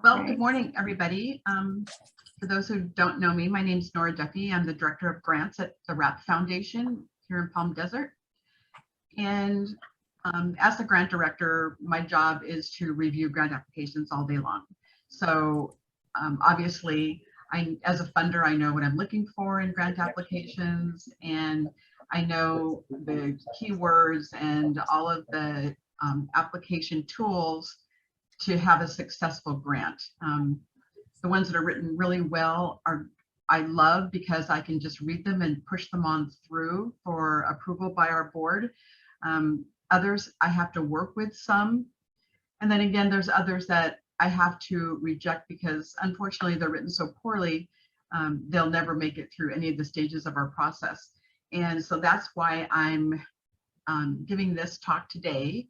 Well, good morning, everybody. For those who don't know me, my name is Nora Duffy. I'm the Director of Grants at the RAP Foundation here in Palm Desert. And as the grant director, my job is to review grant applications all day long. So obviously, as a funder, I know what I'm looking for in grant applications, and I know the keywords and all of the application tools to have a successful grant. The ones that are written really well I love because I can just read them and push them on through for approval by our board. Others I have to work with some. And then again, there's others that I have to reject because unfortunately they're written so poorly, they'll never make it through any of the stages of our process. And so that's why I'm giving this talk today,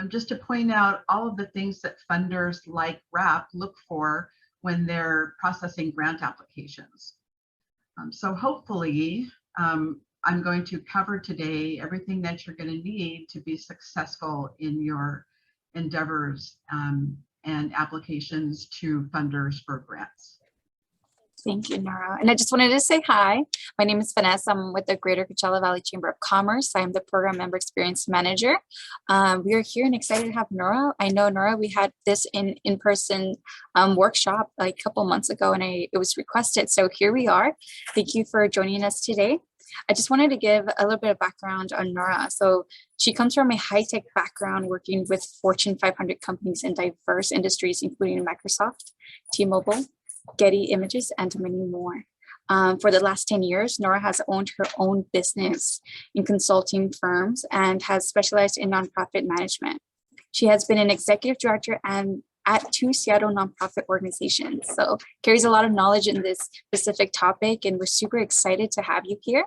just to point out all of the things that funders like RAP look for when they're processing grant applications. So hopefully, I'm going to cover today everything that you're going to need to be successful in your endeavors and applications to funders for grants. Thank you, Nora. And I just wanted to say hi. My name is Vanessa. I'm with the Greater Coachella Valley Chamber of Commerce. I'm the Program Member Experience Manager. We are here and excited to have Nora. I know, Nora, we had this in-person workshop like a couple months ago, and it was requested. So here we are. Thank you for joining us today. I just wanted to give a little bit of background on Nora. So she comes from a high-tech background working with Fortune 500 companies in diverse industries, including Microsoft, T-Mobile, Getty Images, and many more. For the last 10 years, Nora has owned her own business in consulting firms and has specialized in nonprofit management. She has been an executive director and at 2 Seattle nonprofit organizations. So carries a lot of knowledge in this specific topic, and we're super excited to have you here.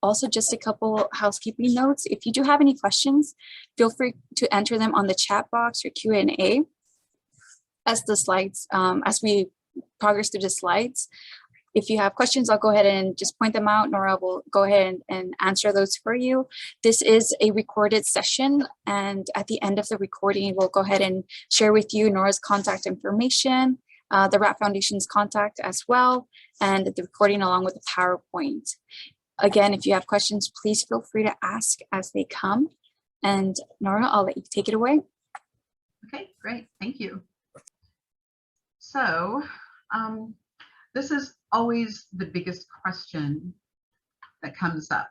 Also, just a couple housekeeping notes. If you do have any questions, feel free to enter them on the chat box or Q&A. As the slides, as we progress through the slides, if you have questions, I'll go ahead and just point them out. Nora will go ahead and answer those for you. This is a recorded session, and at the end of the recording, we'll go ahead and share with you Nora's contact information, the RAP Foundation's contact as well, and the recording along with the PowerPoint. Again, if you have questions, please feel free to ask as they come. And Nora, I'll let you take it away. Okay, great, thank you. So this is always the biggest question that comes up.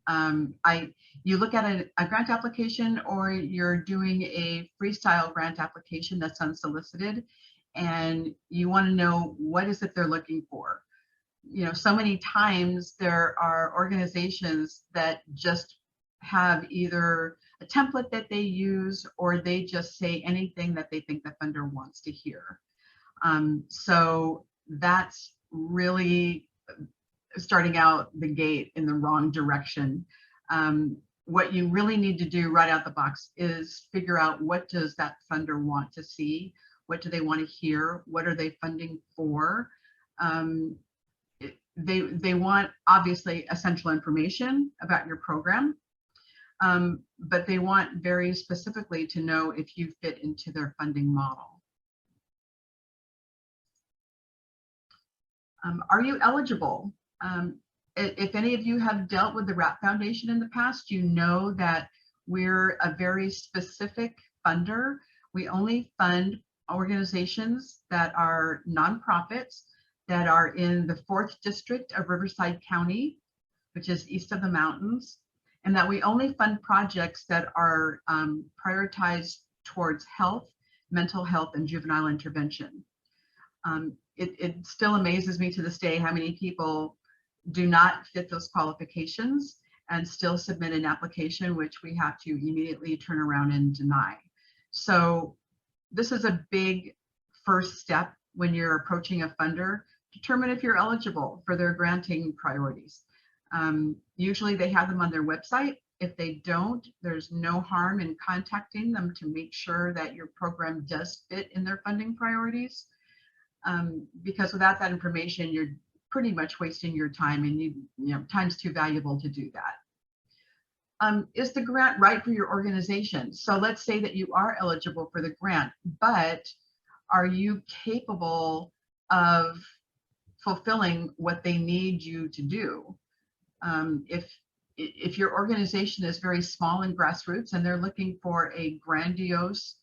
You look at a grant application, or you're doing a freestyle grant application that's unsolicited, and you want to know what is it they're looking for. You know, so many times there are organizations that just have either a template that they use, or they just say anything that they think the funder wants to hear. So that's really starting out the gate in the wrong direction. What you really need to do right out the box is figure out, what does that funder want to see? What do they want to hear? What are they funding for? They want obviously essential information about your program, but they want very specifically to know if you fit into their funding model. Are you eligible? If any of you have dealt with the RAP Foundation in the past, you know that we're a very specific funder. We only fund organizations that are nonprofits, that are in the 4th District of Riverside County, which is east of the mountains, and that we only fund projects that are prioritized towards health, mental health, and juvenile intervention. It still amazes me to this day how many people do not fit those qualifications and still submit an application, which we have to immediately turn around and deny. So this is a big first step when you're approaching a funder. Determine if you're eligible for their granting priorities. Usually they have them on their website. If they don't, there's no harm in contacting them to make sure that your program does fit in their funding priorities. Because without that information, you're pretty much wasting your time, and you know, time's too valuable to do that. Is the grant right for your organization? So let's say that you are eligible for the grant, but are you capable of fulfilling what they need you to do? If your organization is very small and grassroots and they're looking for a grandiose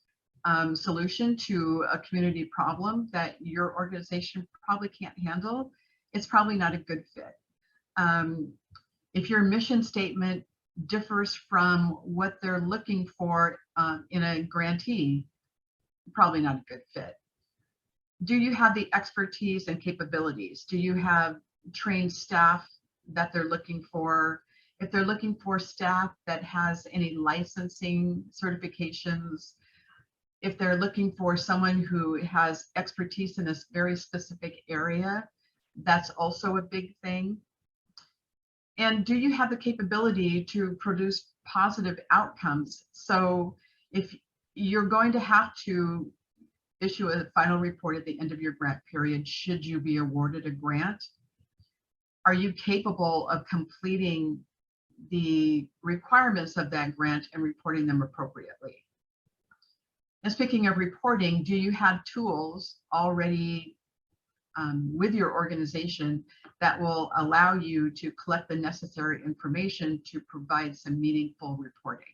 solution to a community problem that your organization probably can't handle, it's probably not a good fit. If your mission statement differs from what they're looking for in a grantee, probably not a good fit. Do you have the expertise and capabilities? Do you have trained staff that they're looking for? If they're looking for staff that has any licensing certifications, if they're looking for someone who has expertise in this very specific area, that's also a big thing. And do you have the capability to produce positive outcomes? So if you're going to have to issue a final report at the end of your grant period, should you be awarded a grant, are you capable of completing the requirements of that grant and reporting them appropriately? And speaking of reporting, do you have tools already with your organization that will allow you to collect the necessary information to provide some meaningful reporting?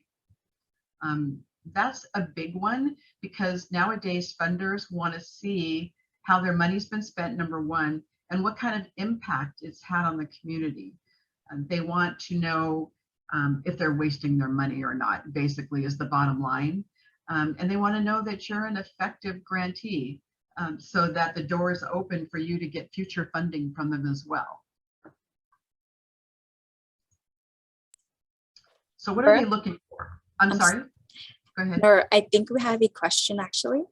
That's a big one, because nowadays funders want to see how their money's been spent, number one, and what kind of impact it's had on the community. They want to know if they're wasting their money or not, basically, is the bottom line. And they want to know that you're an effective grantee, so that the door is open for you to get future funding from them as well. So what are they looking for? I'm sorry. Go ahead. Nora, I think we have a question actually,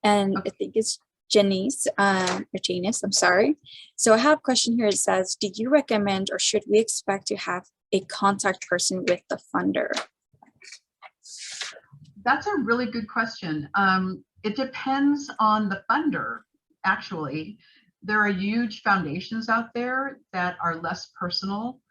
and okay. I think it's Janice, or Janice, I'm sorry. So I have a question here. It says, do you recommend or should we expect to have a contact person with the funder? That's a really good question. It depends on the funder, actually. There are huge foundations out there that are less personal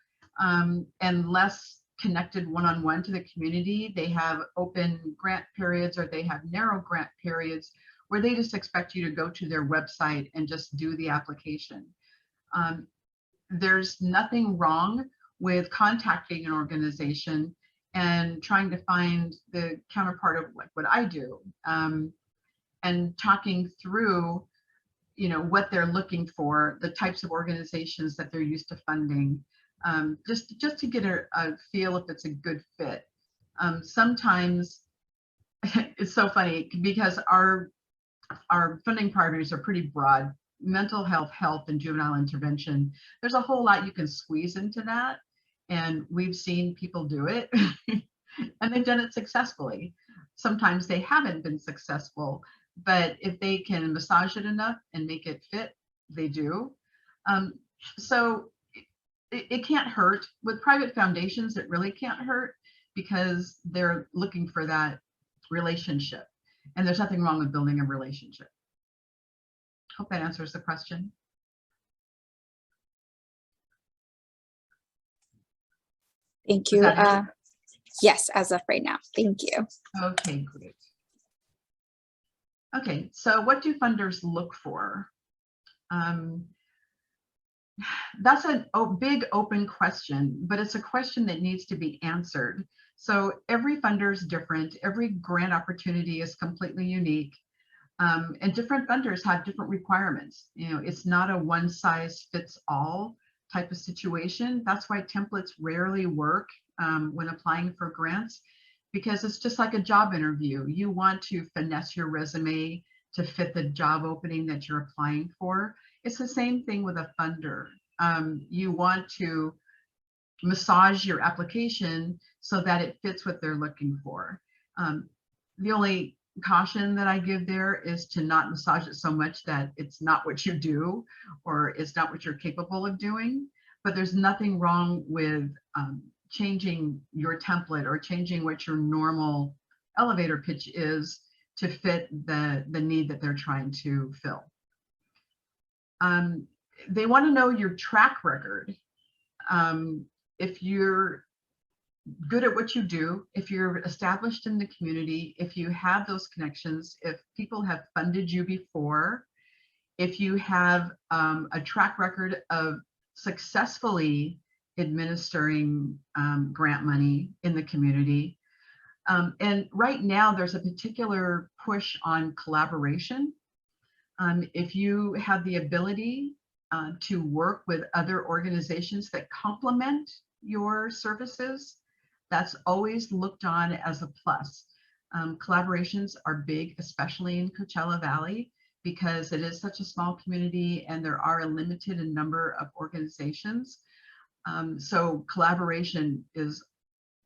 and less connected one-on-one to the community. They have open grant periods, or they have narrow grant periods where they just expect you to go to their website and just do the application. There's nothing wrong with contacting an organization and trying to find the counterpart of what I do, and talking through, what they're looking for, the types of organizations that they're used to funding, just to get a feel if it's a good fit. Sometimes it's so funny because our funding priorities are pretty broad: mental health, health, and juvenile intervention. There's a whole lot you can squeeze into that. And we've seen people do it and they've done it successfully. Sometimes they haven't been successful, but if they can massage it enough and make it fit, they do. So it can't hurt. With private foundations, it really can't hurt, because they're looking for that relationship. And there's nothing wrong with building a relationship. Hope that answers the question. Thank you. Yes, as of right now. Thank you. Okay, great. Okay, so what do funders look for? That's a big open question, but it's a question that needs to be answered. So every funder is different. Every grant opportunity is completely unique. And different funders have different requirements. It's not a one size fits all type of situation. That's why templates rarely work when applying for grants, because it's just like a job interview. You want to finesse your resume to fit the job opening that you're applying for. It's the same thing with a funder. You want to massage your application so that it fits what they're looking for. The only caution that I give there is to not massage it so much that it's not what you do, or it's not what you're capable of doing. But there's nothing wrong with changing your template or changing what your normal elevator pitch is to fit the need that they're trying to fill. They want to know your track record. If you're good at what you do, if you're established in the community, if you have those connections, if people have funded you before, if you have a track record of successfully administering grant money in the community. And right now there's a particular push on collaboration. If you have the ability to work with other organizations that complement your services, that's always looked on as a plus. Collaborations are big, especially in Coachella Valley, because it is such a small community and there are a limited number of organizations. So collaboration is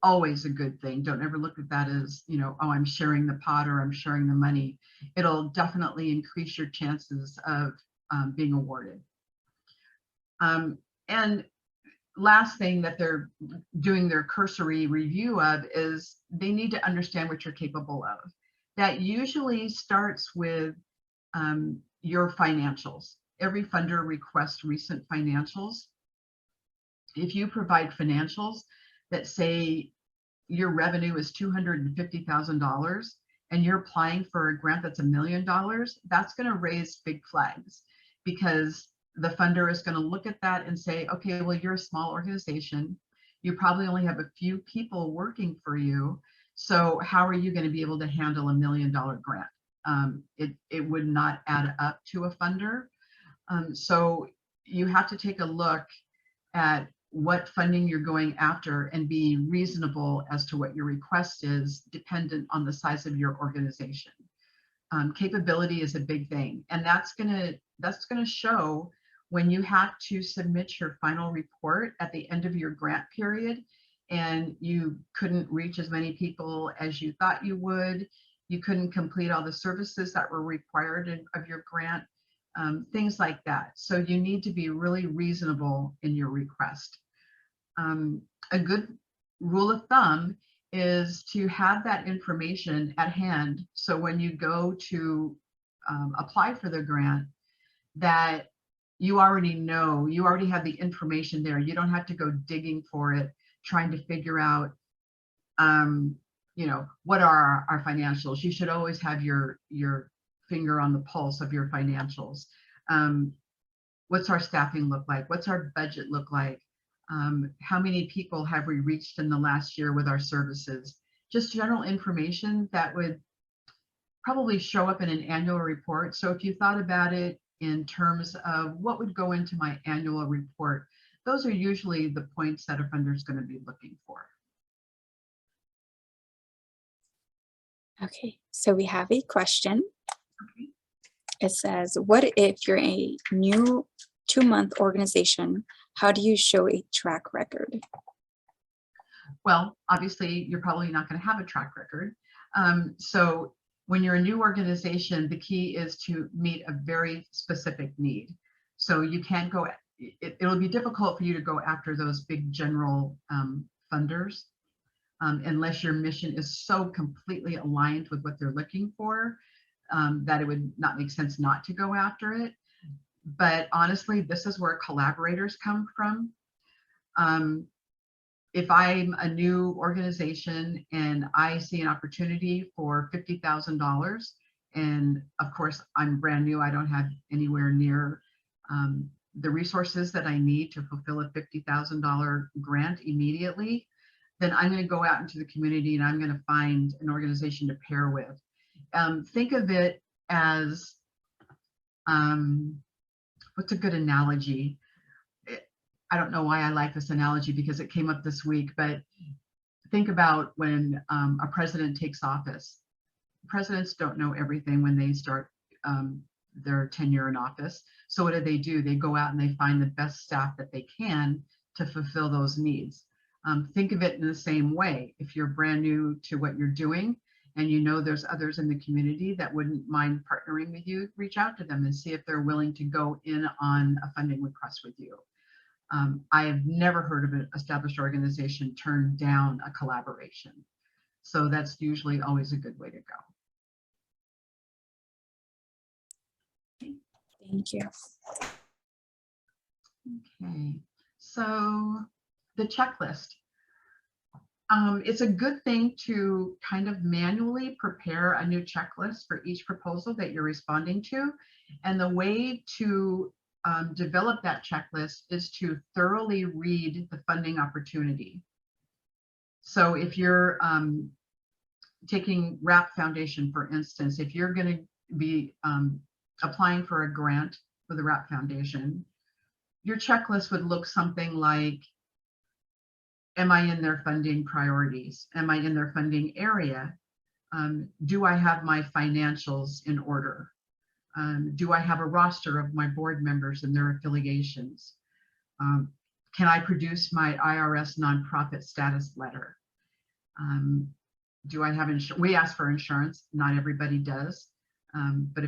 always a good thing. Don't ever look at that as, you know, oh, I'm sharing the pot or I'm sharing the money. It'll definitely increase your chances of being awarded. And last thing that they're doing their cursory review of is they need to understand what you're capable of. That usually starts with your financials. Every funder requests recent financials. If you provide financials that say your revenue is $250,000 and you're applying for a grant that's $1 million, that's going to raise big flags, because the funder is going to look at that and say, okay, well, you're a small organization. You probably only have a few people working for you. So how are you going to be able to handle $1 million grant? It would not add up to a funder. So you have to take a look at what funding you're going after and be reasonable as to what your request is, dependent on the size of your organization. Capability is a big thing, and that's gonna show when you have to submit your final report at the end of your grant period and you couldn't reach as many people as you thought you would, you couldn't complete all the services that were required of your grant, things like that. So you need to be really reasonable in your request. A good rule of thumb is to have that information at hand. So when you go to apply for the grant, that you already know, you already have the information there. You don't have to go digging for it, trying to figure out, you know, what are our financials. You should always have your finger on the pulse of your financials. What's our staffing look like? What's our budget look like? How many people have we reached in the last year with our services? Just general information that would probably show up in an annual report. So if you thought about it in terms of what would go into my annual report, those are usually the points that a funder is going to be looking for. Okay, so we have a question. Okay. It says, what if you're a new 2-month organization? How do you show a track record? Well, obviously, you're probably not going to have a track record. So when you're a new organization, the key is to meet a very specific need. So you can't go, it'll be difficult for you to go after those big general funders unless your mission is so completely aligned with what they're looking for that it would not make sense not to go after it. But honestly, this is where collaborators come from. If I'm a new organization and I see an opportunity for $50,000, and of course I'm brand new, I don't have anywhere near the resources that I need to fulfill a $50,000 grant immediately, then I'm going to go out into the community and I'm going to find an organization to pair with. Think of it as, what's a good analogy? I don't know why I like this analogy because it came up this week, but think about when a president takes office. Presidents don't know everything when they start their tenure in office. So what do? They go out and they find the best staff that they can to fulfill those needs. Think of it in the same way. If you're brand new to what you're doing and you know there's others in the community that wouldn't mind partnering with you, reach out to them and see if they're willing to go in on a funding request with you. I have never heard of an established organization turn down a collaboration. So that's usually always a good way to go. Thank you. Okay, so the checklist. It's a good thing to kind of manually prepare a new checklist for each proposal that you're responding to. And the way to develop that checklist is to thoroughly read the funding opportunity. So if you're taking RAP Foundation, for instance, if you're going to be applying for a grant with the RAP Foundation, your checklist would look something like, am I in their funding priorities? Am I in their funding area? Do I have my financials in order? Do I have a roster of my board members and their affiliations? Can I produce my IRS nonprofit status letter? Do I have insurance? We ask for insurance. Not everybody does, but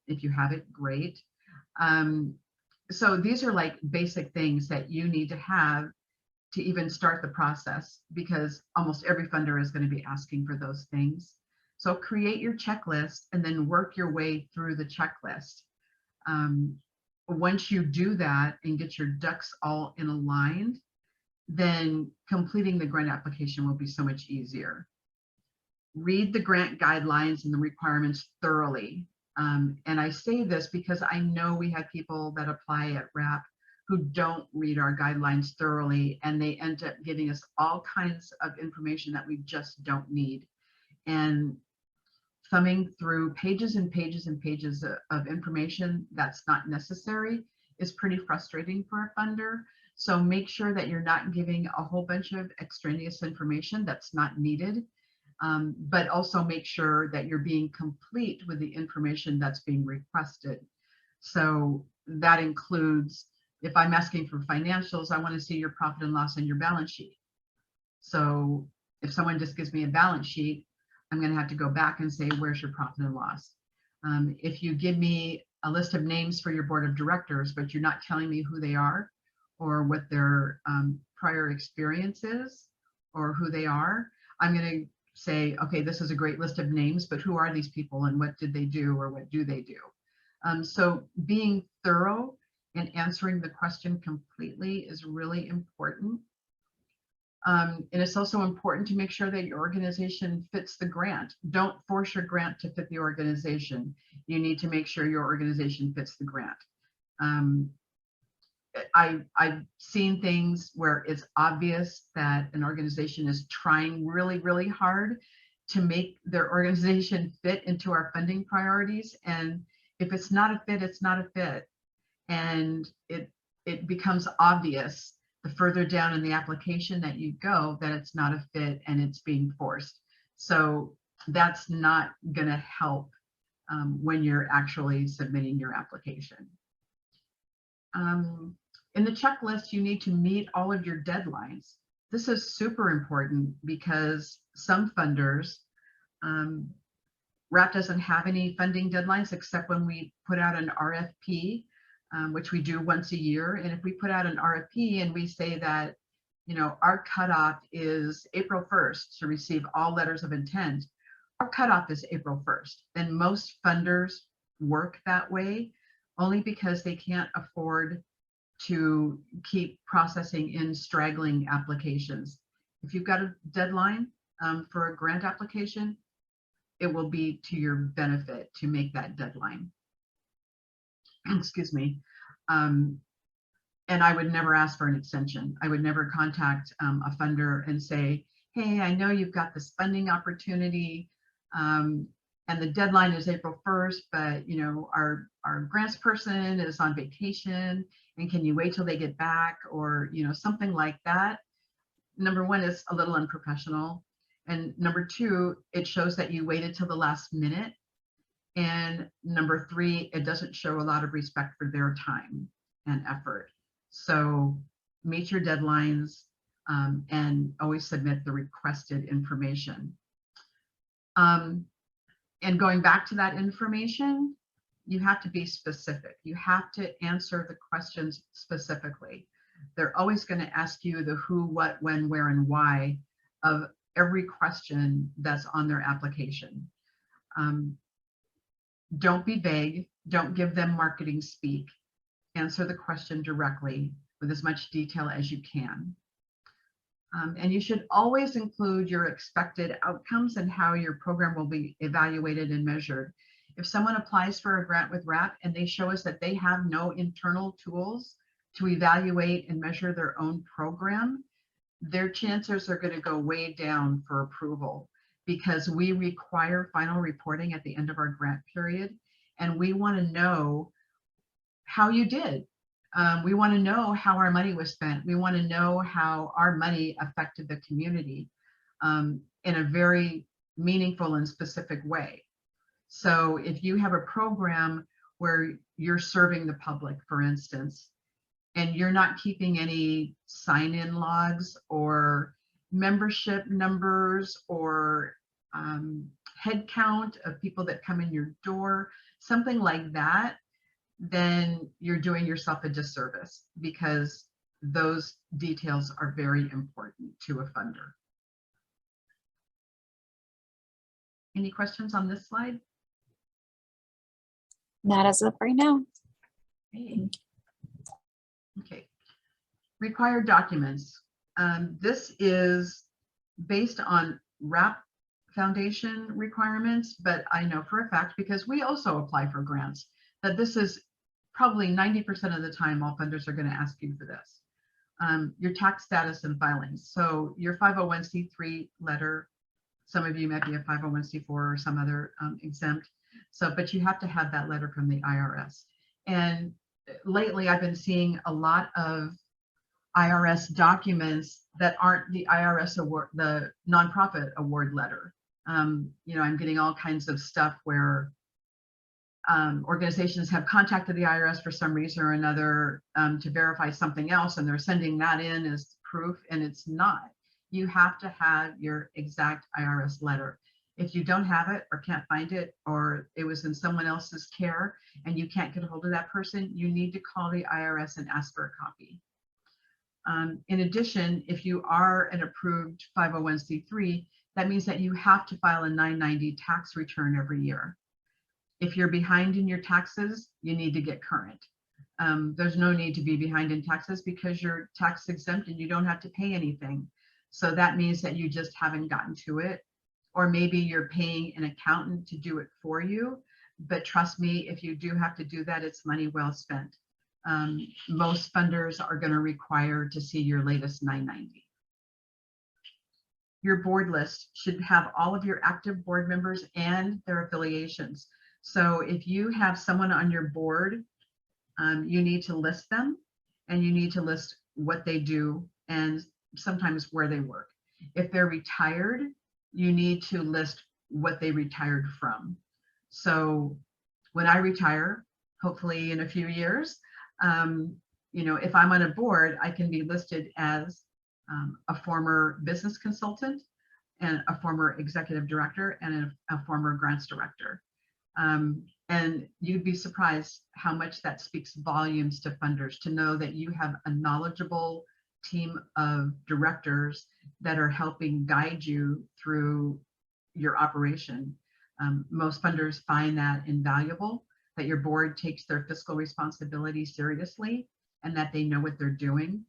if you have it, great. So these are like basic things that you need to have to even start the process, because almost every funder is going to be asking for those things. So create your checklist and then work your way through the checklist. Once you do that and get your ducks all in aligned, then completing the grant application will be so much easier. Read the grant guidelines and the requirements thoroughly. And I say this because I know we have people that apply at RAP who don't read our guidelines thoroughly, and they end up giving us all kinds of information that we just don't need. And thumbing through pages and pages and pages of information that's not necessary is pretty frustrating for a funder. So make sure that you're not giving a whole bunch of extraneous information that's not needed, but also make sure that you're being complete with the information that's being requested. So that includes, if I'm asking for financials, I want to see your profit and loss and your balance sheet. So if someone just gives me a balance sheet, I'm going to have to go back and say, where's your profit and loss? If you give me a list of names for your board of directors, but you're not telling me who they are or what their prior experience is or who they are, I'm going to say, okay, this is a great list of names, but who are these people and what did they do or what do they do? So being thorough and answering the question completely is really important. And it's also important to make sure that your organization fits the grant. Don't force your grant to fit the organization. You need to make sure your organization fits the grant. I've seen things where it's obvious that an organization is trying really, really hard to make their organization fit into our funding priorities. And if it's not a fit, it's not a fit. And it becomes obvious the further down in the application that you go that it's not a fit and it's being forced. So that's not going to help when you're actually submitting your application. In the checklist, you need to meet all of your deadlines. This is super important because some funders, RAP doesn't have any funding deadlines except when we put out an RFP, which we do once a year. And if we put out an RFP and we say that, you know, our cutoff is April 1st to receive all letters of intent, our cutoff is April 1st. And most funders work that way only because they can't afford to keep processing in straggling applications. If you've got a deadline for a grant application, it will be to your benefit to make that deadline. Excuse me. And I would never ask for an extension. I would never contact a funder and say, hey, I know you've got this funding opportunity and the deadline is April 1st, but you know, our grants person is on vacation and can you wait till they get back, or you know, something like that. Number one, is a little unprofessional. And number two, it shows that you waited till the last minute. And number three, it doesn't show a lot of respect for their time and effort. So meet your deadlines and always submit the requested information. And going back to that information, you have to be specific. You have to answer the questions specifically. They're always going to ask you the who, what, when, where, and why of every question that's on their application. Don't be vague. Don't give them marketing speak. Answer the question directly with as much detail as you can. And you should always include your expected outcomes and how your program will be evaluated and measured. If someone applies for a grant with RAP and they show us that they have no internal tools to evaluate and measure their own program, their chances are going to go way down for approval, because we require final reporting at the end of our grant period. And we want to know how you did. We want to know how our money was spent. We want to know how our money affected the community in a very meaningful and specific way. So if you have a program where you're serving the public, for instance, and you're not keeping any sign-in logs or membership numbers or head count of people that come in your door, something like that, then you're doing yourself a disservice, because those details are very important to a funder. Any questions on this slide? Not as of right now. Okay. Required documents. This is based on RAP Foundation requirements, but I know for a fact, because we also apply for grants, that this is probably 90% of the time all funders are going to ask you for this. Your tax status and filings. So your 501c3 letter, some of you might be a 501c4 or some other exempt. So, but you have to have that letter from the IRS. And lately I've been seeing a lot of IRS documents that aren't the IRS award, the nonprofit award letter. You know, I'm getting all kinds of stuff where organizations have contacted the IRS for some reason or another to verify something else, and they're sending that in as proof, and it's not. You have to have your exact IRS letter. If you don't have it or can't find it, or it was in someone else's care and you can't get a hold of that person, you need to call the IRS and ask for a copy. In addition, if you are an approved 501c3, that means that you have to file a 990 tax return every year. If you're behind in your taxes, you need to get current. There's no need to be behind in taxes because you're tax exempt and you don't have to pay anything. So that means that you just haven't gotten to it. Or maybe you're paying an accountant to do it for you. But trust me, if you do have to do that, it's money well spent. Most funders are going to require to see your latest 990. Your board list should have all of your active board members and their affiliations. So if you have someone on your board, you need to list them, and you need to list what they do and sometimes where they work. If they're retired, you need to list what they retired from. So when I retire, hopefully in a few years, you know, if I'm on a board, I can be listed as a former business consultant and a former executive director and a former grants director. And you'd be surprised how much that speaks volumes to funders to know that you have a knowledgeable team of directors that are helping guide you through your operation. Most funders find that invaluable, that your board takes their fiscal responsibility seriously and that they know what they're doing.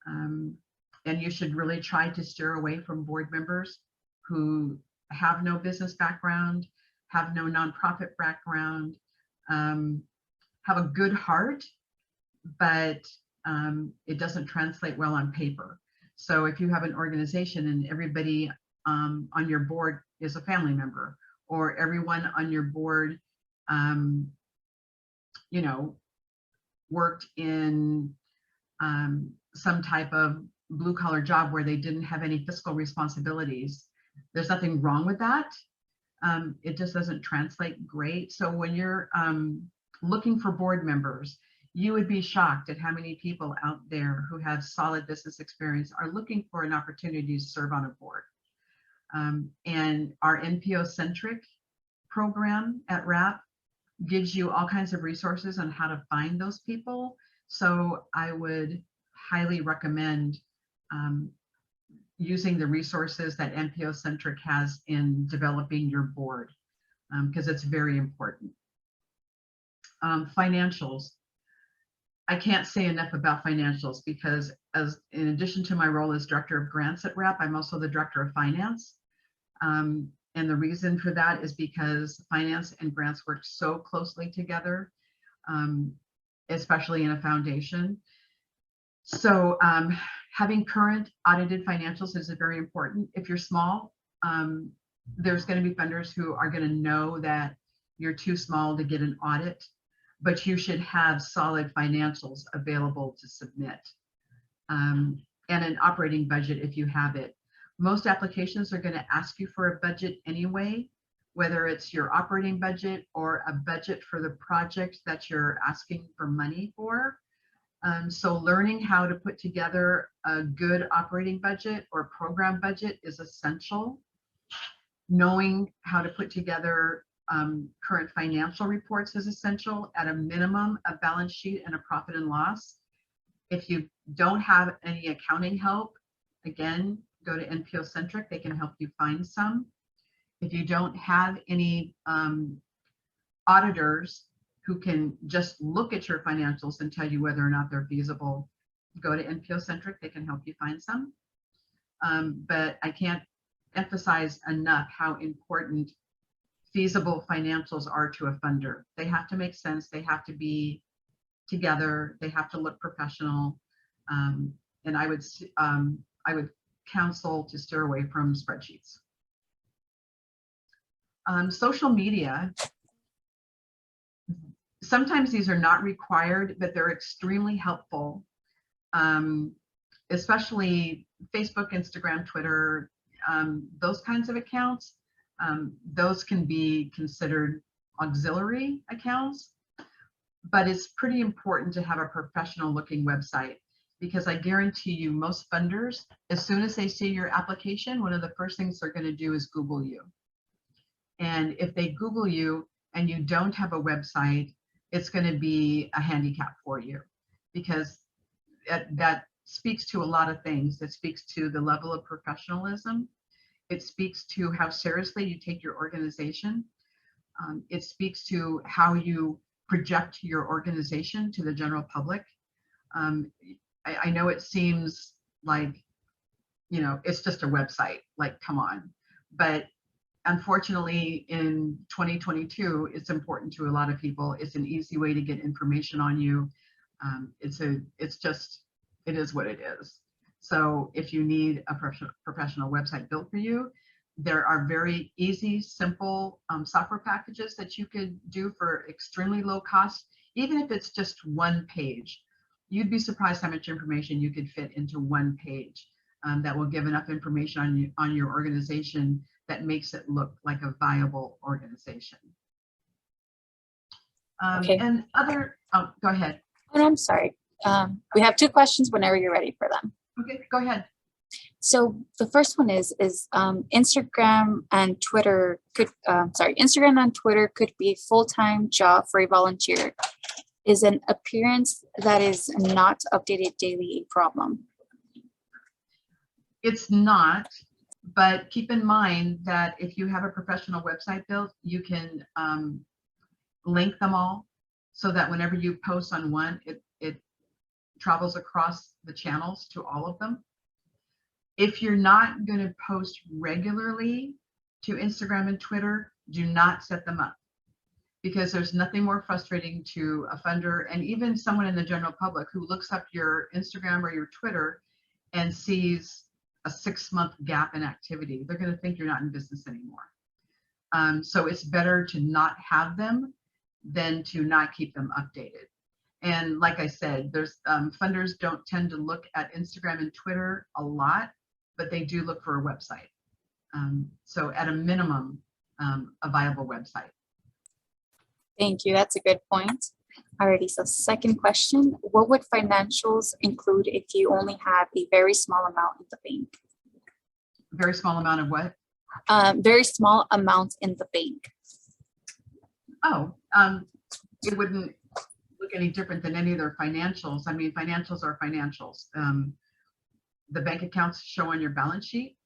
And you should really try to steer away from board members who have no business background, have no nonprofit background, have a good heart, but it doesn't translate well on paper. So if you have an organization and everybody on your board is a family member, or everyone on your board, you know, worked in some type of blue collar job where they didn't have any fiscal responsibilities, there's nothing wrong with that. It just doesn't translate great. So when you're looking for board members, you would be shocked at how many people out there who have solid business experience are looking for an opportunity to serve on a board. And our NPO-centric program at RAP gives you all kinds of resources on how to find those people. So I would highly recommend using the resources that NPO-centric has in developing your board, because it's very important. Financials. I can't say enough about financials because in addition to my role as director of grants at REP, I'm also the director of finance. And the reason for that is because finance and grants work so closely together, especially in a foundation. So having current audited financials is very important. If you're small, there's going to be funders who are going to know that you're too small to get an audit, but you should have solid financials available to submit, and an operating budget if you have it. Most applications are going to ask you for a budget anyway, whether it's your operating budget or a budget for the project that you're asking for money for. So learning how to put together a good operating budget or program budget is essential. Knowing how to put together current financial reports is essential. At a minimum, a balance sheet and a profit and loss. If you don't have any accounting help, again, go to NPO Centric, they can help you find some. If you don't have any auditors who can just look at your financials and tell you whether or not they're feasible, go to NPO Centric, they can help you find some. But I can't emphasize enough how important feasible financials are to a funder. They have to make sense, they have to be together, they have to look professional. And I would counsel to steer away from spreadsheets. Social media, sometimes these are not required, but they're extremely helpful, especially Facebook, Instagram, Twitter, those kinds of accounts. Those can be considered auxiliary accounts, but it's pretty important to have a professional looking website, because I guarantee you most funders, as soon as they see your application, one of the first things they're going to do is Google you. And if they Google you and you don't have a website, it's going to be a handicap for you, because that speaks to a lot of things. It speaks to the level of professionalism. It speaks to how seriously you take your organization. It speaks to how you project your organization to the general public. I know it seems like, you know, it's just a website, like, come on. But unfortunately, in 2022, it's important to a lot of people. It's an easy way to get information on you. It is what it is. So if you need a professional website built for you, there are very easy, simple software packages that you could do for extremely low cost, even if it's just one page. You'd be surprised how much information you could fit into one page that will give enough information on your organization that makes it look like a viable organization. Okay. And other, oh, go ahead. Oh, no, I'm sorry. We have two questions whenever you're ready for them. Okay, go ahead. So the first one is Instagram and Twitter Instagram and Twitter could be a full-time job for a volunteer. Is an appearance that is not updated daily a problem? It's not, but keep in mind that if you have a professional website built, you can link them all so that whenever you post on one, it travels across the channels to all of them. If you're not going to post regularly to Instagram and Twitter, do not set them up, because there's nothing more frustrating to a funder and even someone in the general public who looks up your Instagram or your Twitter and sees a 6-month gap in activity. They're going to think you're not in business anymore. So it's better to not have them than to not keep them updated. And like I said, there's funders don't tend to look at Instagram and Twitter a lot, but they do look for a website. So at a minimum, a viable website. Thank you. That's a good point. Alrighty, so second question, what would financials include if you only have a very small amount in the bank? Very small amount of what? Very small amount in the bank. Oh, it wouldn't look any different than any of their financials. I mean, financials are financials. The bank accounts show on your balance sheet.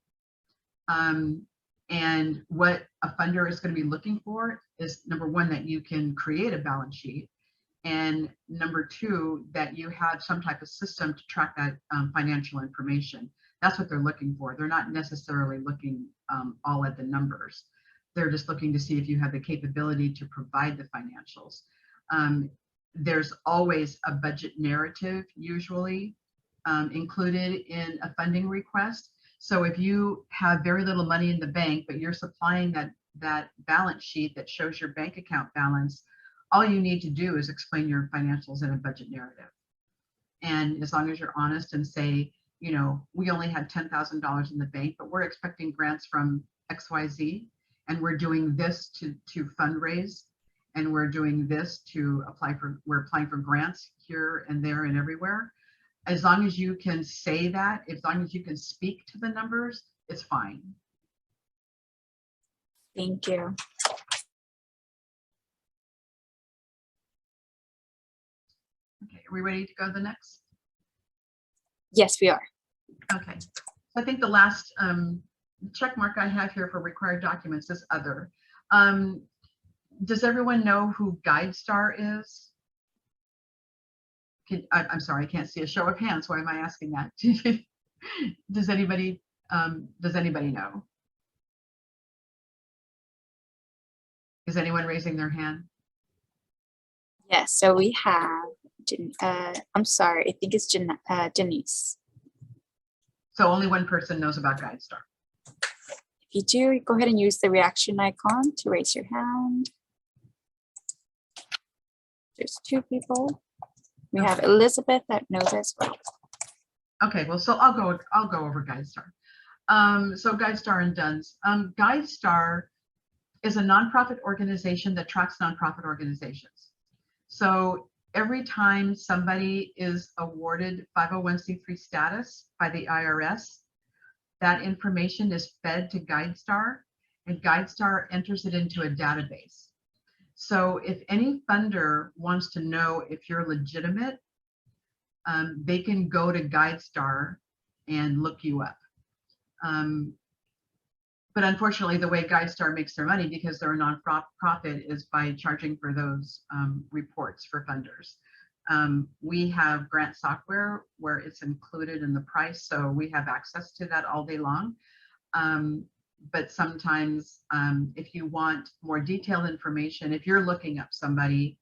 And what a funder is going to be looking for is, number one, that you can create a balance sheet. And number two, that you have some type of system to track that financial information. That's what they're looking for. They're not necessarily looking all at the numbers. They're just looking to see if you have the capability to provide the financials. There's always a budget narrative usually included in a funding request. So if you have very little money in the bank, but you're supplying that balance sheet that shows your bank account balance, all you need to do is explain your financials in a budget narrative. And as long as you're honest and say, you know, we only had $10,000 in the bank, but we're expecting grants from XYZ, and we're doing this to fundraise, and we're doing this to we're applying for grants here and there and everywhere. As long as you can say that, as long as you can speak to the numbers, it's fine. Thank you. Okay, are we ready to go to the next? Yes, we are. Okay, so I think the last check mark I have here for required documents is other. Does everyone know who GuideStar is? I'm sorry, I can't see a show of hands. Why am I asking that? Does anybody know? Is anyone raising their hand? Yes, so we have, I'm sorry, I think it's Denise. So only one person knows about GuideStar. If you do, go ahead and use the reaction icon to raise your hand. There's two people. We have Elizabeth that knows as well. Okay, well, so I'll go over GuideStar. So GuideStar and DUNS. GuideStar is a nonprofit organization that tracks nonprofit organizations. So every time somebody is awarded 501c3 status by the IRS, that information is fed to GuideStar, and GuideStar enters it into a database. So if any funder wants to know if you're legitimate, they can go to GuideStar and look you up. But unfortunately, the way GuideStar makes their money, because they're a nonprofit, is by charging for those reports for funders. We have grant software where it's included in the price, so we have access to that all day long. But sometimes if you want more detailed information, if you're looking up somebody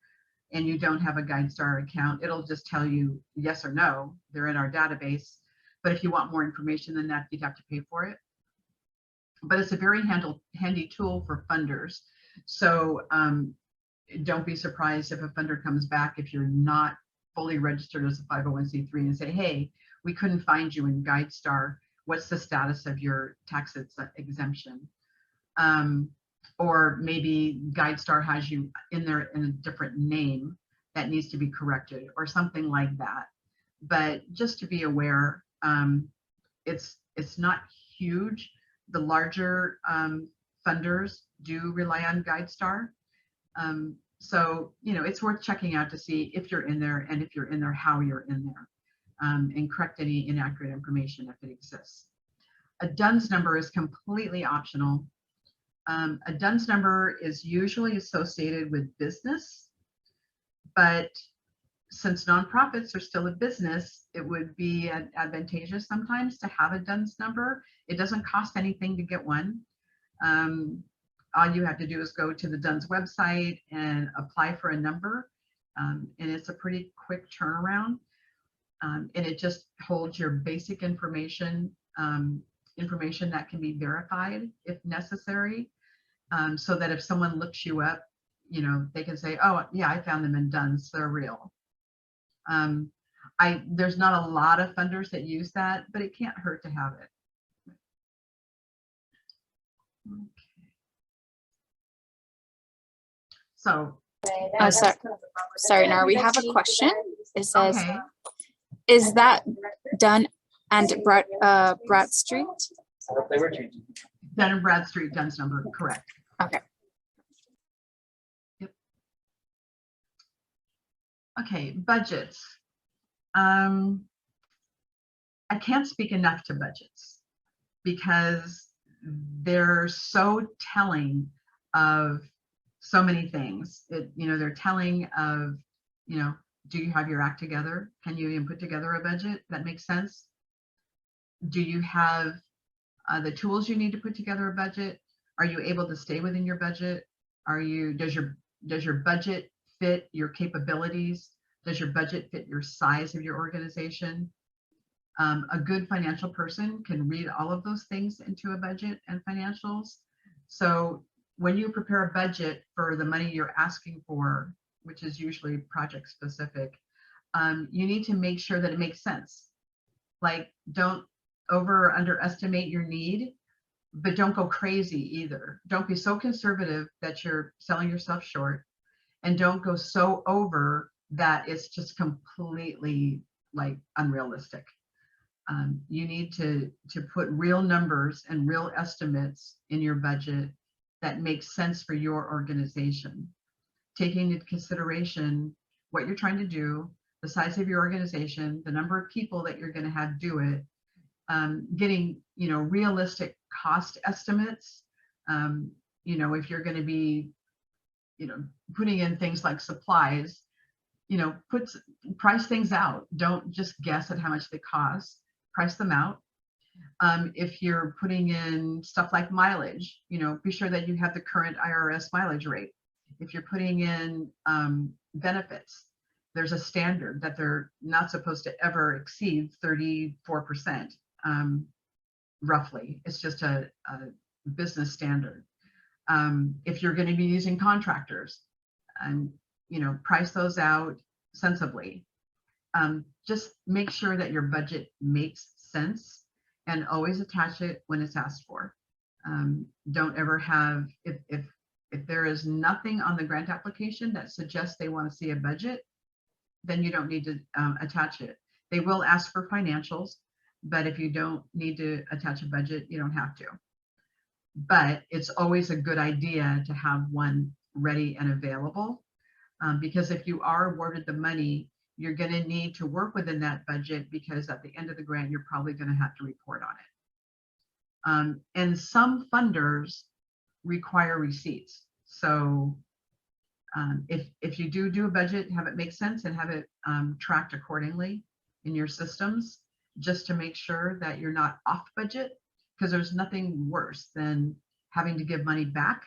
and you don't have a GuideStar account, it'll just tell you yes or no, they're in our database. But if you want more information than that, you'd have to pay for it. But it's a very handy tool for funders. So don't be surprised if a funder comes back if you're not fully registered as a 501c3 and say, hey, we couldn't find you in GuideStar. What's the status of your tax exemption? Or maybe GuideStar has you in there in a different name that needs to be corrected or something like that. But just to be aware, it's not huge. The larger funders do rely on GuideStar. So, you know, it's worth checking out to see if you're in there, and if you're in there, how you're in there, and correct any inaccurate information if it exists. A DUNS number is completely optional. A DUNS number is usually associated with business, but since nonprofits are still a business, it would be advantageous sometimes to have a DUNS number. It doesn't cost anything to get one. All you have to do is go to the DUNS website and apply for a number, and it's a pretty quick turnaround. And it just holds your basic information, information that can be verified if necessary, so that if someone looks you up, you know, they can say, oh yeah, I found them in DUNS, they're real. There's not a lot of funders that use that, but it can't hurt to have it. Okay. So, sorry, Nora, we have a question. It says, okay. Is that Dun and Bradstreet? Dun and Bradstreet DUNS number, correct. Okay. Yep. Okay, budgets. I can't speak enough to budgets because they're so telling of so many things. You know, they're telling of You know, do you have your act together? Can you even put together a budget that makes sense? Do you have the tools you need to put together a budget? Are you able to stay within your budget? Does your budget fit your capabilities? Does your budget fit your size of your organization? A good financial person can read all of those things into a budget and financials. So when you prepare a budget for the money you're asking for, which is usually project specific, you need to make sure that it makes sense. Like, don't over or underestimate your need, but don't go crazy either. Don't be so conservative that you're selling yourself short, and don't go so over that it's just completely like unrealistic. You need to put real numbers and real estimates in your budget that make sense for your organization, taking into consideration what you're trying to do, the size of your organization, the number of people that you're going to have do it, getting, you know, realistic cost estimates. You know, if you're going to be, you know, putting in things like supplies, you know, price things out. Don't just guess at how much they cost. Price them out. If you're putting in stuff like mileage, you know, be sure that you have the current IRS mileage rate. If you're putting in benefits, there's a standard that they're not supposed to ever exceed 34%, roughly. It's just a business standard. If you're going to be using contractors, you know, price those out sensibly. Just make sure that your budget makes sense, and always attach it when it's asked for. Don't ever have, if there is nothing on the grant application that suggests they want to see a budget, then you don't need to attach it. They will ask for financials, but if you don't need to attach a budget, you don't have to. But it's always a good idea to have one ready and available, because if you are awarded the money, you're going to need to work within that budget, because at the end of the grant, you're probably going to have to report on it. And some funders require receipts. So if you do a budget, have it make sense and have it tracked accordingly in your systems, just to make sure that you're not off budget, because there's nothing worse than having to give money back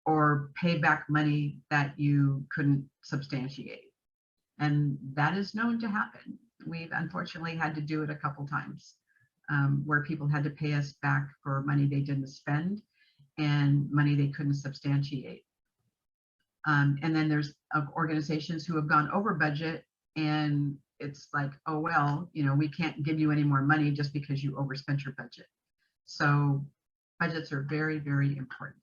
or pay back money that you couldn't substantiate. And that is known to happen. We've unfortunately had to do it a couple times, where people had to pay us back for money they didn't spend and money they couldn't substantiate. And then there's organizations who have gone over budget, and it's like, oh, well, you know, we can't give you any more money just because you overspent your budget. So budgets are very, very important.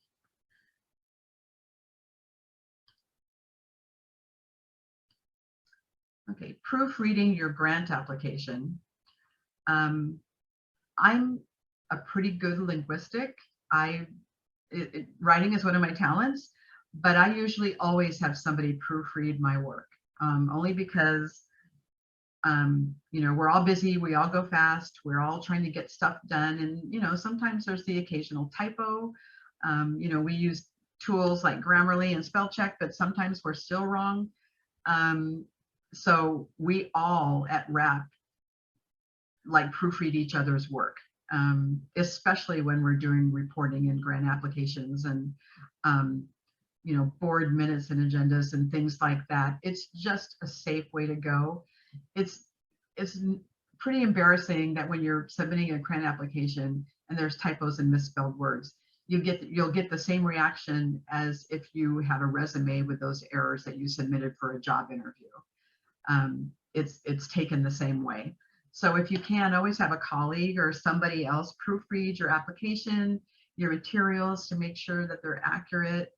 Okay, proofreading your grant application. I'm a pretty good linguistic. Writing is one of my talents, but I usually always have somebody proofread my work, only because, you know, we're all busy, we all go fast, we're all trying to get stuff done. And, you know, sometimes there's the occasional typo. You know, we use tools like Grammarly and spell check, but sometimes we're still wrong. So we all at RAP like proofread each other's work, especially when we're doing reporting and grant applications and, you know, board minutes and agendas and things like that. It's just a safe way to go. It's pretty embarrassing that when you're submitting a grant application and there's typos and misspelled words, you'll get the same reaction as if you had a resume with those errors that you submitted for a job interview. It's taken the same way. So if you can, always have a colleague or somebody else proofread your application, your materials, to make sure that they're accurate.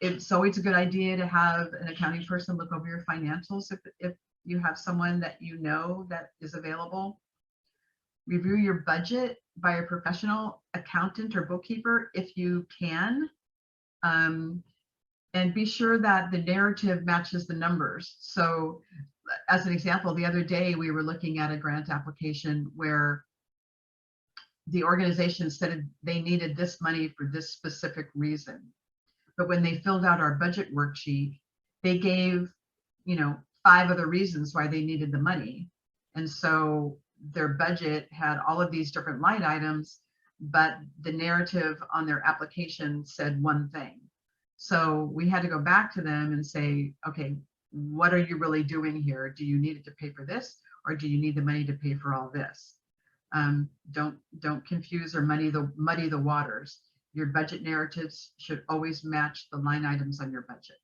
It's always a good idea to have an accounting person look over your financials if you have someone that you know that is available. Review your budget by a professional accountant or bookkeeper if you can. And be sure that the narrative matches the numbers. So as an example, the other day we were looking at a grant application where the organization said they needed this money for this specific reason. But when they filled out our budget worksheet, they gave 5 other reasons why they needed the money. And so their budget had all of these different line items, but the narrative on their application said one thing. So we had to go back to them and say, okay, what are you really doing here? Do you need it to pay for this, or do you need the money to pay for all this? Don't confuse or muddy the waters. Your budget narratives should always match the line items on your budget.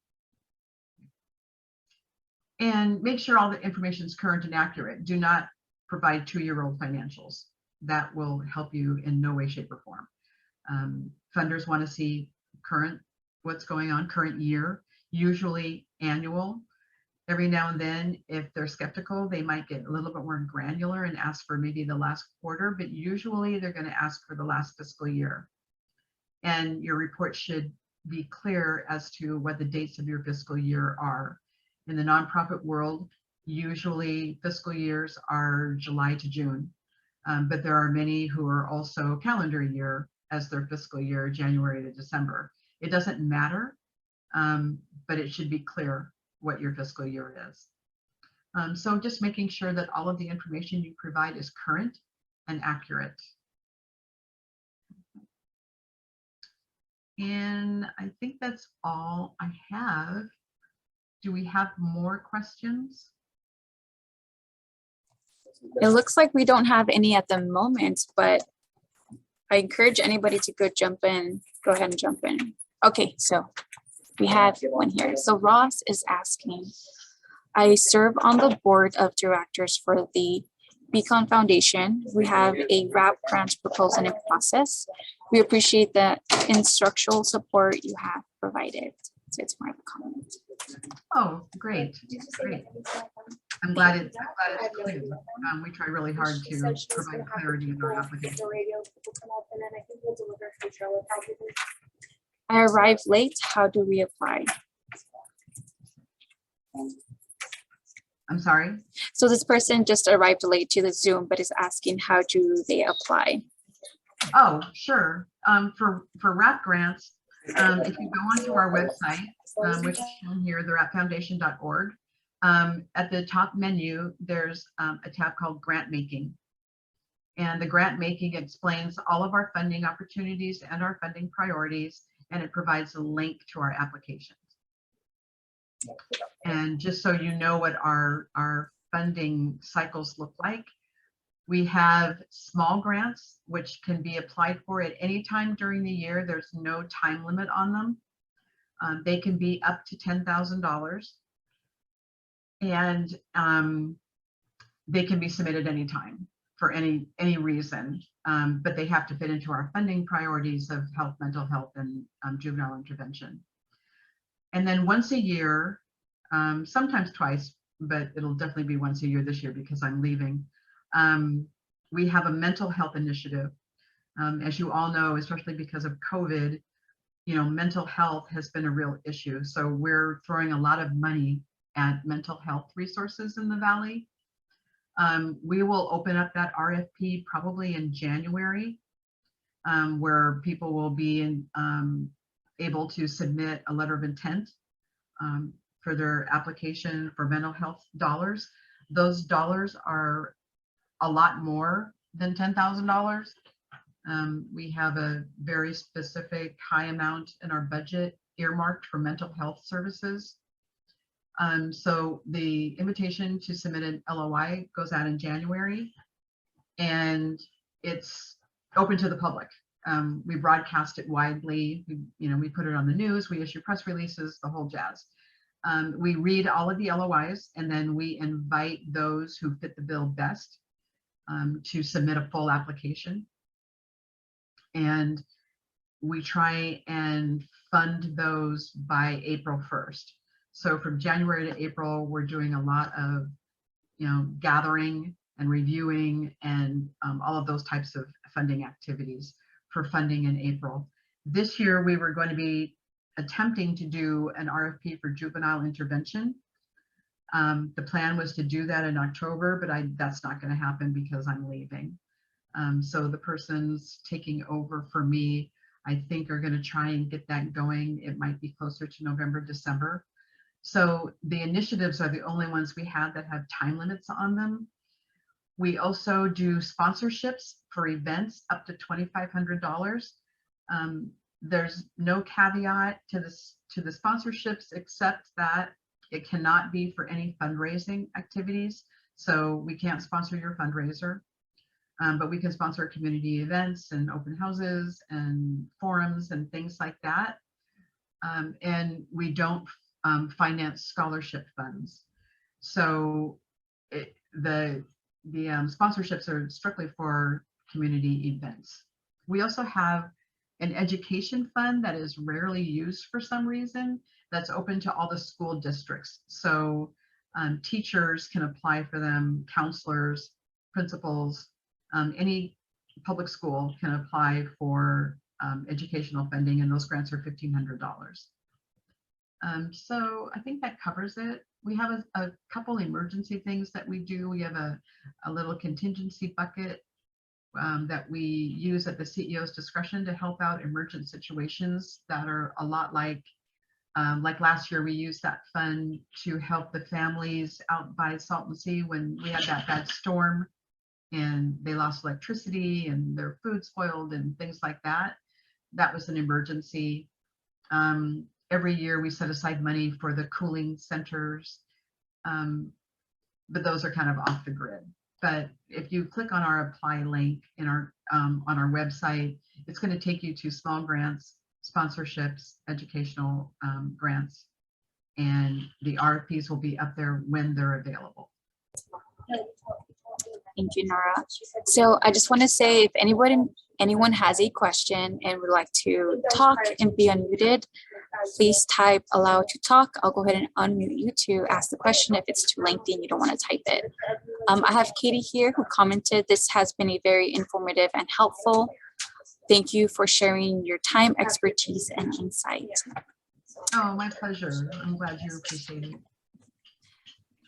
And make sure all the information is current and accurate. Do not provide 2-year-old financials. That will help you in no way, shape, or form. Funders want to see current, what's going on, current year, usually annual. Every now and then, if they're skeptical, they might get a little bit more granular and ask for maybe the last quarter, but usually they're going to ask for the last fiscal year. And your report should be clear as to what the dates of your fiscal year are. In the nonprofit world, usually fiscal years are July to June, but there are many who are also calendar year as their fiscal year, January to December. It doesn't matter, but it should be clear what your fiscal year is. So just making sure that all of the information you provide is current and accurate. And I think that's all I have. Do we have more questions? It looks like we don't have any at the moment, but I encourage anybody to go ahead and jump in. Okay, so we have one here. So Ross is asking, I serve on the board of directors for the Beacon Foundation. We have a RAP grant proposal in process. We appreciate the instructional support you have provided. So it's more of a comment. Oh, great, great. I'm glad it's clear. We try really hard to provide clarity in our application. I arrived late. How do we apply? I'm sorry? So this person just arrived late to the Zoom, but is asking how do they apply? Oh, sure. For RAP grants, if you go onto our website, which is shown here, therapfoundation.org, at the top menu, there's a tab called Grant Making. And the grant making explains all of our funding opportunities and our funding priorities, and it provides a link to our applications. And just so you know what our funding cycles look like, we have small grants, which can be applied for at any time during the year. There's no time limit on them. They can be up to $10,000, and they can be submitted anytime for any reason, but they have to fit into our funding priorities of health, mental health, and juvenile intervention. And then once a year, sometimes twice, but it'll definitely be once a year this year because I'm leaving. We have a mental health initiative. As you all know, especially because of COVID, mental health has been a real issue. So we're throwing a lot of money at mental health resources in the Valley. We will open up that RFP probably in January, where people will be able to submit a letter of intent for their application for mental health dollars. Those dollars are a lot more than $10,000. We have a very specific high amount in our budget earmarked for mental health services. So the invitation to submit an LOI goes out in January, and it's open to the public. We broadcast it widely. We put it on the news. We issue press releases, the whole jazz. We read all of the LOIs, and then we invite those who fit the bill best to submit a full application. And we try and fund those by April 1st. So from January to April, we're doing a lot of, gathering and reviewing and all of those types of funding activities for funding in April. This year, we were going to be attempting to do an RFP for juvenile intervention. The plan was to do that in October, but that's not going to happen because I'm leaving. So the person's taking over for me, I think, are going to try and get that going. It might be closer to November, December. So the initiatives are the only ones we have that have time limits on them. We also do sponsorships for events up to $2,500. There's no caveat to the sponsorships except that it cannot be for any fundraising activities. So we can't sponsor your fundraiser, but we can sponsor community events and open houses and forums and things like that. And we don't finance scholarship funds. So the sponsorships are strictly for community events. We also have an education fund that is rarely used for some reason, that's open to all the school districts. So teachers can apply for them, counselors, principals, any public school can apply for educational funding, and those grants are $1,500. So I think that covers it. We have a couple emergency things that we do. We have a little contingency bucket that we use at the CEO's discretion to help out emergent situations that are a lot like last year, we used that fund to help the families out by Salton Sea when we had that bad storm and they lost electricity and their food spoiled and things like that. That was an emergency. Every year we set aside money for the cooling centers, but those are kind of off the grid. But if you click on our apply link in our on our website, it's going to take you to small grants, sponsorships, educational grants, and the RFPs will be up there when they're available. Thank you, Nora. So I just want to say, if anyone has a question and would like to talk and be unmuted, please type allow to talk. I'll go ahead and unmute you to ask the question if it's too lengthy and you don't want to type it. I have Katie here who commented, this has been a very informative and helpful. Thank you for sharing your time, expertise, and insight. Oh, my pleasure. I'm glad you appreciate it.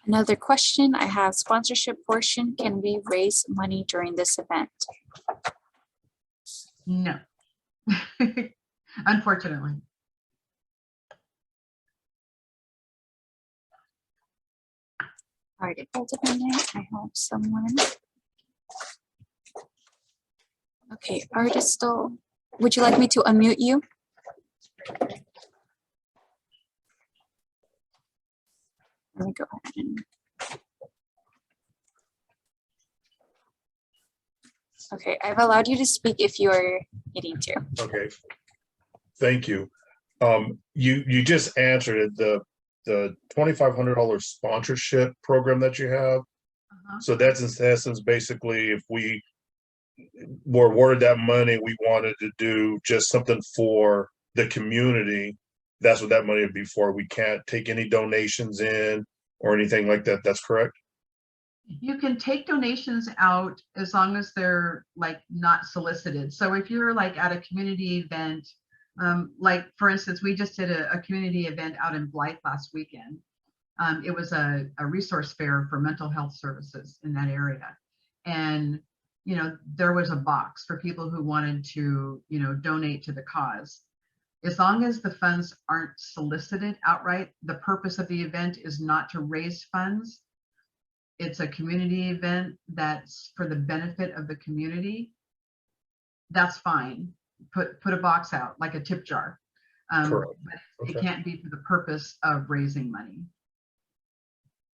Another question I have, sponsorship portion, can we raise money during this event? No, unfortunately. All right, hold a minute. I hope someone. Okay, Artisto, would you like me to unmute you? Let me go ahead and. Okay, I've allowed you to speak if you are needing to. Okay, thank you. You just answered it, the $2,500 sponsorship program that you have. So that's in essence, basically, if we were awarded that money, we wanted to do just something for the community, that's what that money would be for. We can't take any donations in or anything like that. That's correct? You can take donations out as long as they're like not solicited. So if you're like at a community event, like for instance, we just did a community event out in Blythe last weekend. It was a resource fair for mental health services in that area. And, you know, there was a box for people who wanted to, you know, donate to the cause. As long as the funds aren't solicited outright, the purpose of the event is not to raise funds. It's a community event that's for the benefit of the community. That's fine. Put a box out like a tip jar. Correct. But it can't be for the purpose of raising money.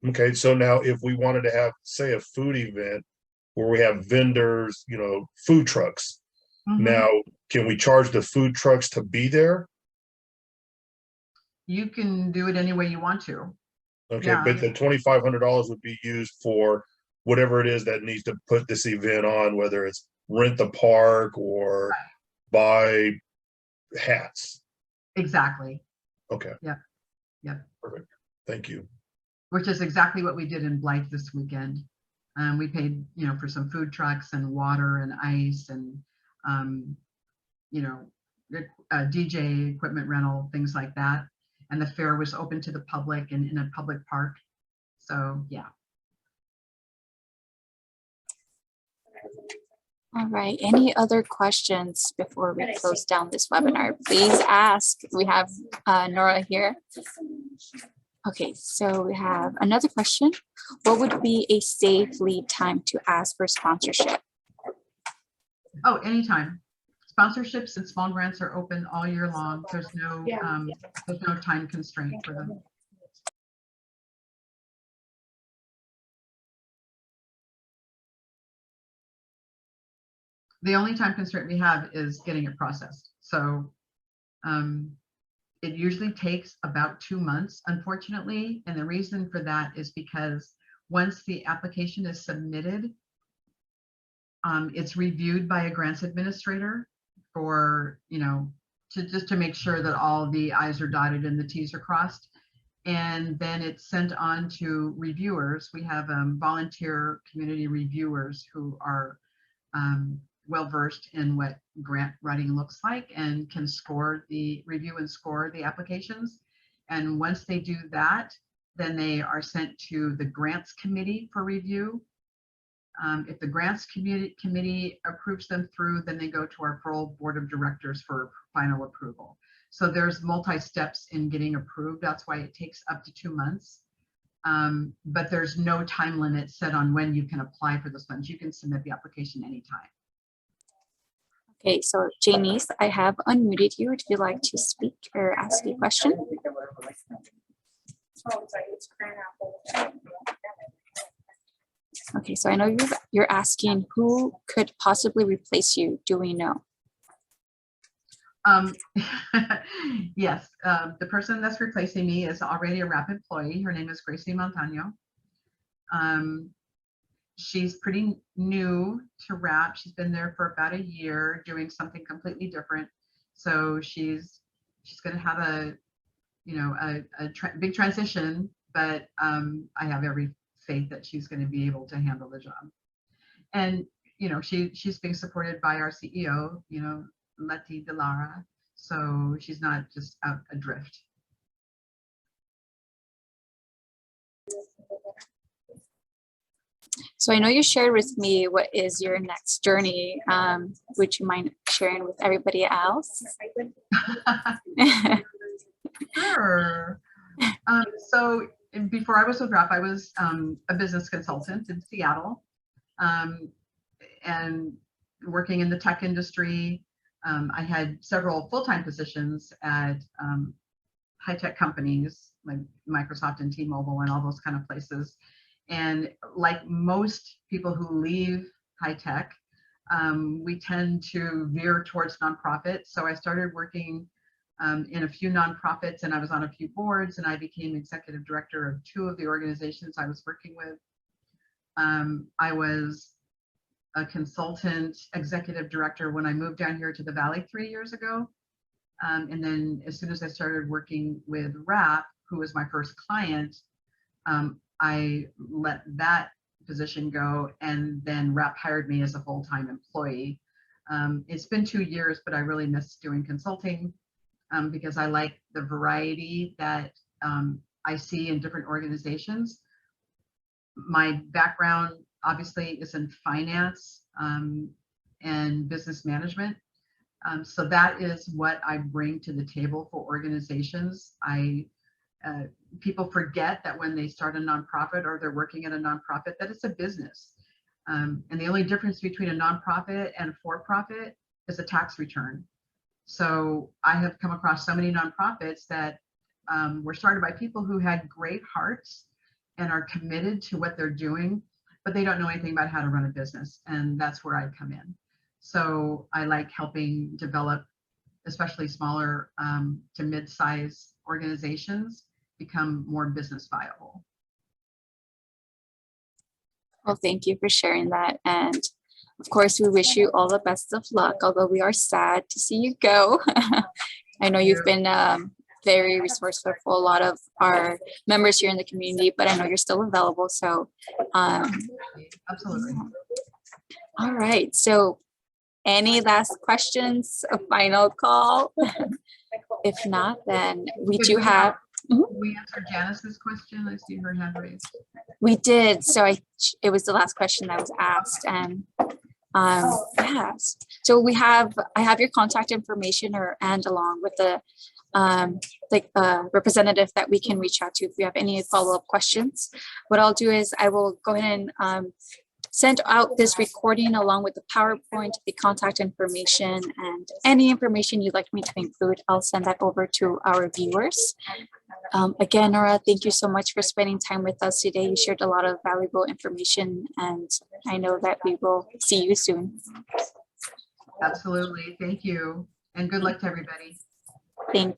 Okay, so now if we wanted to have, say, a food event where we have vendors, you know, food trucks, now can we charge the food trucks to be there? You can do it any way you want to. Okay, Yeah. but the $2,500 would be used for whatever it is that needs to put this event on, whether it's rent the park or buy hats. Exactly. Okay. Yeah. Yeah. Perfect. Thank you. Which is exactly what we did in Blythe this weekend. We paid, you know, for some food trucks and water and ice and, you know, DJ equipment rental, things like that. And the fair was open to the public and in a public park. So, yeah. All right, any other questions before we close down this webinar? Please ask. We have Nora here. Okay, so we have another question. What would be a safe lead time to ask for sponsorship? Oh, anytime. Sponsorships and small grants are open all year long. There's no time constraint for them. The only time constraint we have is getting it processed. So it usually takes about 2 months, unfortunately. And the reason for that is because once the application is submitted, it's reviewed by a grants administrator for, to make sure that all the I's are dotted and the T's are crossed. And then it's sent on to reviewers. We have volunteer community reviewers who are well-versed in what grant writing looks like and can review and score the applications. And once they do that, then they are sent to the grants committee for review. If the grants committee approves them through, then they go to our full board of directors for final approval. So there's multi-steps in getting approved. That's why it takes up to 2 months. But there's no time limit set on when you can apply for those funds. You can submit the application anytime. Okay, so Janice, I have unmuted you. Would you like to speak or ask a question? Okay, so I know you're asking who could possibly replace you. Do we know? Yes, the person that's replacing me is already a RAP employee. Her name is Gracie Montano. She's pretty new to RAP. She's been there for about a year doing something completely different. So she's going to have a big transition, but I have every faith that she's going to be able to handle the job. And she's being supported by our CEO, Letty Delara. So she's not just out adrift. So I know you shared with me what is your next journey. Would you mind sharing with everybody else? Sure. So before I was with RAP, I was a business consultant in Seattle and working in the tech industry. I had several full-time positions at high-tech companies like Microsoft and T-Mobile and all those kind of places. And like most people who leave high-tech, we tend to veer towards nonprofits. So I started working in a few nonprofits, and I was on a few boards, and I became executive director of 2 of the organizations I was working with. I was a consultant executive director when I moved down here to the Valley 3 years ago. And then as soon as I started working with RAP, who was my first client, I let that position go, and then RAP hired me as a full-time employee. It's been 2 years, but I really miss doing consulting because I like the variety that I see in different organizations. My background obviously is in finance and business management. So that is what I bring to the table for organizations. People forget that when they start a nonprofit or they're working at a nonprofit, that it's a business. And the only difference between a nonprofit and a for-profit is a tax return. So I have come across so many nonprofits that were started by people who had great hearts and are committed to what they're doing, but they don't know anything about how to run a business. And that's where I come in. So I like helping develop, especially smaller to mid-size organizations, become more business viable. Well, thank you for sharing that. And of course, we wish you all the best of luck, although we are sad to see you go. I know you've been very resourceful for a lot of our members here in the community, but I know you're still available. So Absolutely. All right. So any last questions, a final call? If not, then we do have. We answered Janice's question. I see her hand raised. We did. So it was the last question that was asked. And yes. So I have your contact information and along with the like representative that we can reach out to if we have any follow-up questions. What I'll do is I will go ahead and send out this recording along with the PowerPoint, the contact information, and any information you'd like me to include. I'll send that over to our viewers. Again, Nora, thank you so much for spending time with us today. You shared a lot of valuable information, and I know that we will see you soon. Absolutely. Thank you. And good luck to everybody. Thank